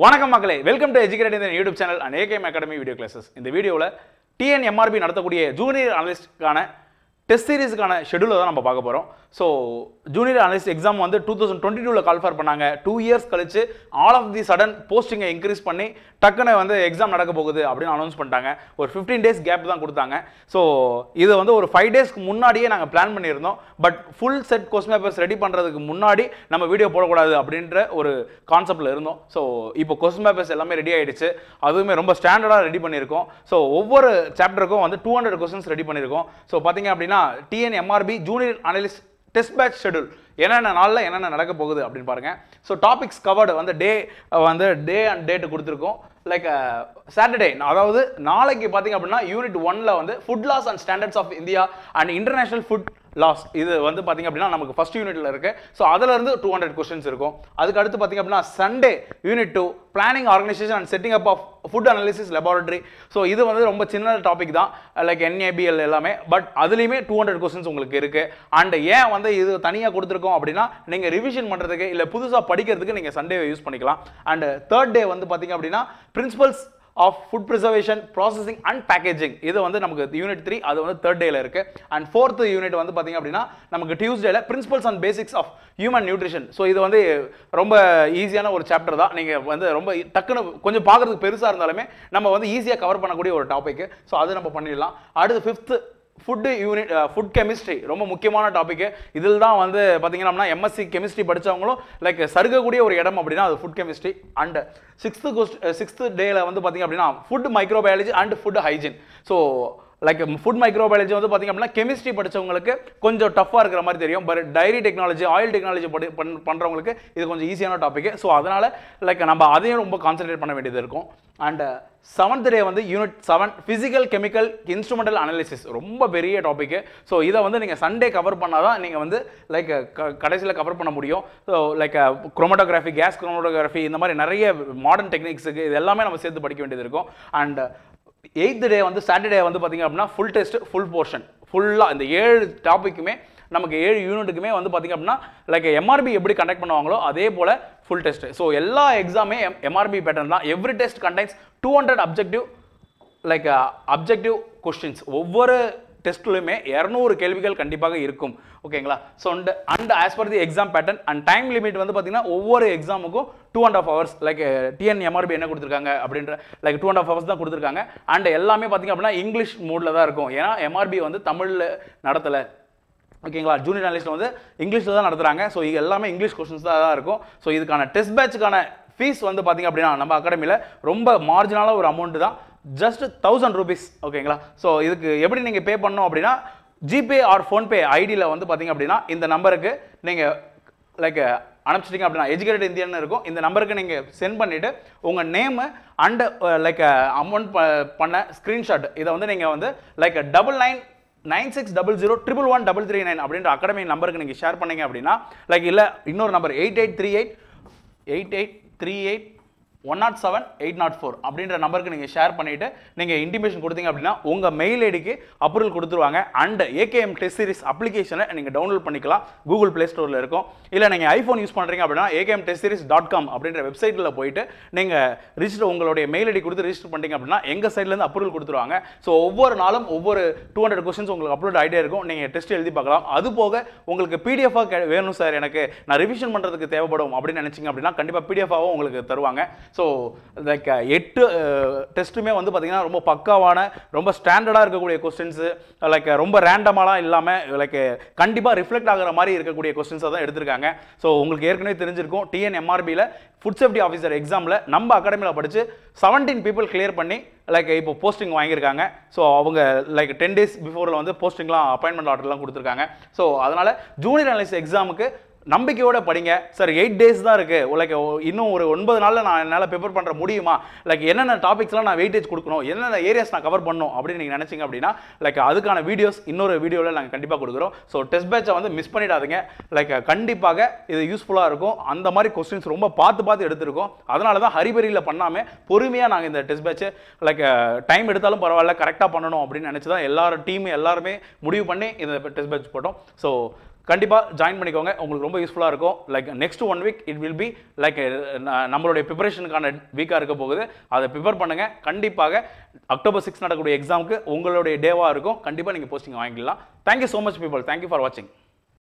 வணக்கம் மக்களே, welcome to educate இந்த YouTube channel and AKM academy video classes. இந்த வீடியோவில் டிஎன்எம்ஆர்பி நடத்தக்கூடிய ஜூனியர் அனலிஸ்ட்கான டெஸ்ட் சீரிஸ்க்கான ஷெடியூலை தான் நம்ம பார்க்க போகிறோம். ஸோ ஜூனியர் அனலிஸ்ட் எக்ஸாம் வந்து 2022 கால்ஃபர் பண்ணாங்க. 2 இயர்ஸ் கழிச்சு ஆல் ஆஃப் தி சடன் போஸ்டிங்கை இன்க்ரீஸ் பண்ணி டக்குன்னு வந்து எக்ஸாம் நடக்க போகுது அப்படின்னு அனௌன்ஸ் பண்ணிட்டாங்க. ஒரு 15 days கேப் தான் கொடுத்தாங்க. ஸோ இது வந்து ஒரு 5 daysக்கு முன்னாடியே நாங்கள் பிளான் பண்ணியிருந்தோம். But full set question papers ready பண்ணுறதுக்கு முன்னாடி நம்ம வீடியோ போடக்கூடாது அப்படின்ற ஒரு கான்செப்டில் இருந்தோம். ஸோ இப்போ கொஸ்டின் பேப்பர்ஸ் எல்லாமே ரெடி ஆகிடுச்சு. அதுவுமே ரொம்ப ஸ்டாண்டர்டாக ரெடி பண்ணியிருக்கோம். ஸோ ஒவ்வொரு சாப்டருக்கும் வந்து 200 கொஸ்டின்ஸ் ரெடி பண்ணியிருக்கோம். ஸோ பார்த்தீங்க அப்படின்னா TNMRB junior analyst test batch schedule என்னென்ன நாளில் என்னென்ன நடக்க போகுது அப்படின்னு பாருங்க. ஸோ டாபிக்ஸ் கவர்டு வந்து டே அண்ட் டேட்டு கொடுத்துருக்கோம். லைக் சாட்டர்டே, அதாவது நாளைக்கு பார்த்தீங்க அப்படின்னா யூனிட் 1ல வந்து food laws and standards of India and international food laws, இது வந்து பார்த்தீங்க அப்படின்னா நமக்கு ஃபர்ஸ்ட் யூனிட்ல இருக்கு. ஸோ அதுல இருந்து 200 கொஸ்டின்ஸ் இருக்கும். அதுக்கு அடுத்து பார்த்தீங்க அப்படின்னா Sunday unit 2 planning organisation and setting up of food analysis laboratory. So இது வந்து ரொம்ப சின்ன டாபிக் தான், லைக் NABL எல்லாமே. பட் அதுலேயுமே 200 கொஸ்டின்ஸ் உங்களுக்கு இருக்கு. அண்ட் ஏன் வந்து இது தனியாக கொடுத்துருக்கோம் அப்படின்னா நீங்கள் ரிவிஷன் பண்ணுறதுக்கு இல்லை புதுசாக படிக்கிறதுக்கு நீங்கள் சண்டே யூஸ் பண்ணிக்கலாம். அண்ட் தேர்ட் டே வந்து பார்த்தீங்க அப்படின்னா principles of food preservation processing and packaging, இது வந்து நமக்கு யூனிட் 3, அது வந்து தேர்ட் டேல இருக்கு. அண்ட் ஃபோர்த் யூனிட் வந்து பார்த்தீங்க அப்படின்னா நமக்கு டியூஸ்டேல principles and basics of human nutrition. So இது வந்து ரொம்ப ஈஸியான ஒரு சாப்டர் தான். நீங்கள் வந்து ரொம்ப டக்குன்னு கொஞ்சம் பார்க்குறதுக்கு பெருசாக இருந்தாலுமே நம்ம வந்து ஈஸியாக கவர் பண்ணக்கூடிய ஒரு டாபிக். ஸோ அது நம்ம பண்ணிடலாம். அடுத்து fifth food unit food chemistry, ரொம்ப முக்கியமான டாபிக். இதில் தான் வந்து பார்த்தீங்கன்னா MSc கெமிஸ்ட்ரி படித்தவங்களும் லைக் சருகக்கூடிய ஒரு இடம் அப்படின்னா அது ஃபுட் கெமிஸ்ட்ரி. அண்ட் சிக்ஸ்த் டேல வந்து பார்த்தீங்க அப்படின்னா food microbiology and food hygiene. So like food microbiology வந்து பார்த்தீங்க அப்படின்னா கெமிஸ்ட்ரி படித்தவங்களுக்கு கொஞ்சம் டஃப்பாக இருக்கிற மாதிரி தெரியும். But dairy technology, oil technology பண்ணுறவங்களுக்கு இது கொஞ்சம் ஈஸியான டாபிக். ஸோ அதனால் லைக் நம்ம அதையும் ரொம்ப கான்சென்ட்ரேட் பண்ண வேண்டியது இருக்கும். அண்ட் செவன்த் டே வந்து unit 7 physical chemical instrumental analysis, ரொம்ப பெரிய டாபிக். ஸோ இதை வந்து நீங்கள் சண்டே கவர் பண்ணால் தான் நீங்கள் வந்து லைக் கடைசியில் கவர் பண்ண முடியும். So like chromatography, gas chromatography, இந்த மாதிரி நிறைய மாடர்ன் டெக்னிக்ஸுக்கு இது எல்லாமே நம்ம சேர்த்து படிக்க வேண்டியது இருக்கும். அண்ட் 8th டே வந்து சாட்டர்டே வந்து பார்த்தீங்க அப்படின்னா ஃபுல் டெஸ்ட் ஃபுல் போர்ஷன் ஃபுல்லாக இந்த 7 டாப்பிக்குமே நமக்கு 7 யூனிட்டுக்குமே வந்து பார்த்தீங்க அப்படின்னா லைக் MRB எப்படி கண்டக்ட் பண்ணுவாங்களோ அதே போல் ஃபுல் டெஸ்ட். ஸோ எல்லா எக்ஸாமே MRB பேட்டர்ன் தான். Every test contains 200 objective questions. ஒவ்வொரு டெஸ்ட்லையுமே 200 கேள்விகள் கண்டிப்பாக இருக்கும். ஓகேங்களா? So and as per the exam pattern and time limit வந்து பார்த்தீங்கன்னா ஒவ்வொரு எக்ஸாமுக்கும் 2.5 hours. லைக் TNMRB என்ன கொடுத்துருக்காங்க அப்படின்ற லைக் 2.5 hours தான் கொடுத்துருக்காங்க. அண்ட் எல்லாமே பார்த்தீங்க அப்படின்னா இங்கிலீஷ் மோடில் தான் இருக்கும். ஏன்னா MRB வந்து தமிழில் நடத்தலை. ஓகேங்களா? ஜூனியர் அனலிஸ்ட் வந்து இங்கிலீஷில் தான் நடத்துகிறாங்க. ஸோ இது எல்லாமே இங்கிலீஷ் கொஸ்டின்ஸ் தான் இருக்கும். ஸோ இதுக்கான டெஸ்ட் பேட்சுக்கான ஃபீஸ் வந்து பார்த்தீங்க அப்படின்னா நம்ம அகாடமியில் ரொம்ப மார்ஜினலான ஒரு அமௌண்ட் தான், ஜஸ்ட் 1000 rupees. ஓகேங்களா? ஸோ இதுக்கு எப்படி நீங்கள் பே பண்ணணும் அப்படின்னா ஜிபே ஆர் ஃபோன்பே ஐடியில் வந்து பார்த்தீங்க அப்படின்னா இந்த நம்பருக்கு நீங்கள் லைக் அனுப்பிச்சிட்டிங்க அப்படின்னா எஜுகேட்டட் இந்தியன்னு இருக்கும். இந்த நம்பருக்கு நீங்கள் சென்ட் பண்ணிவிட்டு உங்கள் நேமு அண்ட் லைக் அமௌண்ட் பண்ண ஸ்க்ரீன்ஷாட் இதை வந்து நீங்கள் வந்து லைக் 9996001139 அப்படின்ற அகாடமி நம்பருக்கு நீங்கள் ஷேர் பண்ணீங்க அப்படின்னா லைக் இல்லை இன்னொரு நம்பர் 8838 அப்படின்ற நம்பருக்கு நீங்கள் ஷேர் பண்ணிவிட்டு நீங்கள் இன்டிமேஷன் கொடுத்தீங்க அப்படின்னா உங்கள் மெயில் ஐடிக்கு அப்ரூவல் கொடுத்துருவாங்க. அண்ட் AKM டெஸ்ட் சீரிஸ் அப்ளிகேஷனை நீங்கள் டவுன்லோட் பண்ணிக்கலாம். கூகுள் ப்ளே ஸ்டோரில் இருக்கும். இல்லை நீங்கள் ஐஃபோன் யூஸ் பண்ணுறீங்க அப்படின்னா akmtestseries.com அப்படின்ற வெப்சைட்டில் போயிட்டு நீங்கள் ரிஜிஸ்டர் உங்களுடைய மெயில் ஐடி கொடுத்து ரிஜிஸ்டர் பண்ணிட்டீங்க அப்படின்னா எங்கள் சைட்லேருந்து அப்ரூவல் கொடுத்துருவாங்க. ஸோ ஒவ்வொரு நாளும் ஒவ்வொரு 200 கொஸ்டின்ஸ் உங்களுக்கு அப்லோட் ஆகிட்டே இருக்கும். நீங்கள் டெஸ்ட் எழுதி பார்க்கலாம். அது போக உங்களுக்கு PDF-ஆக வேணும் சார், எனக்கு நான் ரிவிஷன் பண்ணுறதுக்கு தேவைப்படும் அப்படின்னு நினச்சிங்க அப்படின்னா கண்டிப்பாக PDF-ஆகவும் உங்களுக்கு தருவாங்க. ஸோ லைக் 8 டெஸ்ட்டுமே வந்து பார்த்தீங்கன்னா ரொம்ப பக்காவான ரொம்ப ஸ்டாண்டர்டாக இருக்கக்கூடிய கொஸ்டின்ஸு, லைக் ரொம்ப ரேண்டமாலாம் இல்லாமல் லைக் கண்டிப்பாக ரிஃப்ளெக்ட் ஆகிற மாதிரி இருக்கக்கூடிய கொஸ்டின்ஸை தான் எடுத்திருக்காங்க. ஸோ உங்களுக்கு ஏற்கனவே தெரிஞ்சிருக்கும் TNMRBயில் ஃபுட் சேஃப்டி ஆஃபீஸர் எக்ஸாமில் நம்ம அகாடமியில் படித்து 17 people கிளியர் பண்ணி லைக் இப்போ போஸ்டிங் வாங்கியிருக்காங்க. ஸோ அவங்க லைக் 10 days பிஃபோரில் வந்து போஸ்டிங்லாம் அப்பாயின்மெண்ட் ஆர்டர்லாம் கொடுத்துருக்காங்க. ஸோ அதனால் ஜூனியர் அனலிஸ்ட் எக்ஸாமுக்கு நம்பிக்கையோட படிங்க சார். 8 days தான் இருக்குது, லைக் இன்னும் ஒரு 9 நாளில் நான் என்னால் ப்ரிப்பேர் பண்ணுற முடியுமா, லைக் என்னென்ன டாபிக்ஸ்லாம் நான் வெயிட்டேஜ் கொடுக்கணும், என்னென்ன ஏரியாஸ் நான் கவர் பண்ணணும் அப்படின்னு நீங்கள் நினச்சிங்க அப்படின்னா லைக் அதுக்கான வீடியோஸ் இன்னொரு வீடியோவில் நாங்கள் கண்டிப்பாக கொடுக்குறோம். ஸோ டெஸ்ட் பேட்சை வந்து மிஸ் பண்ணிடாதீங்க. லைக் கண்டிப்பாக இது யூஸ்ஃபுல்லாக இருக்கும். அந்த மாதிரி கொஸ்டின்ஸ் ரொம்ப பார்த்து எடுத்திருக்கோம். அதனால தான் ஹரிபரியில் பண்ணாமல் பொறுமையாக நாங்கள் இந்த டெஸ்ட் பேட்சை லைக் டைம் எடுத்தாலும் பரவாயில்ல கரெக்டாக பண்ணணும் அப்படின்னு நினச்சி தான் எல்லாரும் டீம் எல்லாருமே முடிவு பண்ணி இந்த டெஸ்ட் பேட்ச் போட்டோம். ஸோ கண்டிப்பாக ஜாயின் பண்ணிக்கோங்க. உங்களுக்கு ரொம்ப யூஸ்ஃபுல்லாக இருக்கும். Like next 1 week it will be like நம்மளுடைய ப்ரிப்பரேஷனுக்கான வீக்காக இருக்க போகுது. அதை ப்ரிப்பேர் பண்ணுங்கள். கண்டிப்பாக October 6 நடக்கக்கூடிய எக்ஸாமுக்கு உங்களுடைய டேவாக இருக்கும். கண்டிப்பாக நீங்கள் போஸ்டிங் வாங்கிக்கலாம். Thank you so much people. Thank you for வாட்சிங்.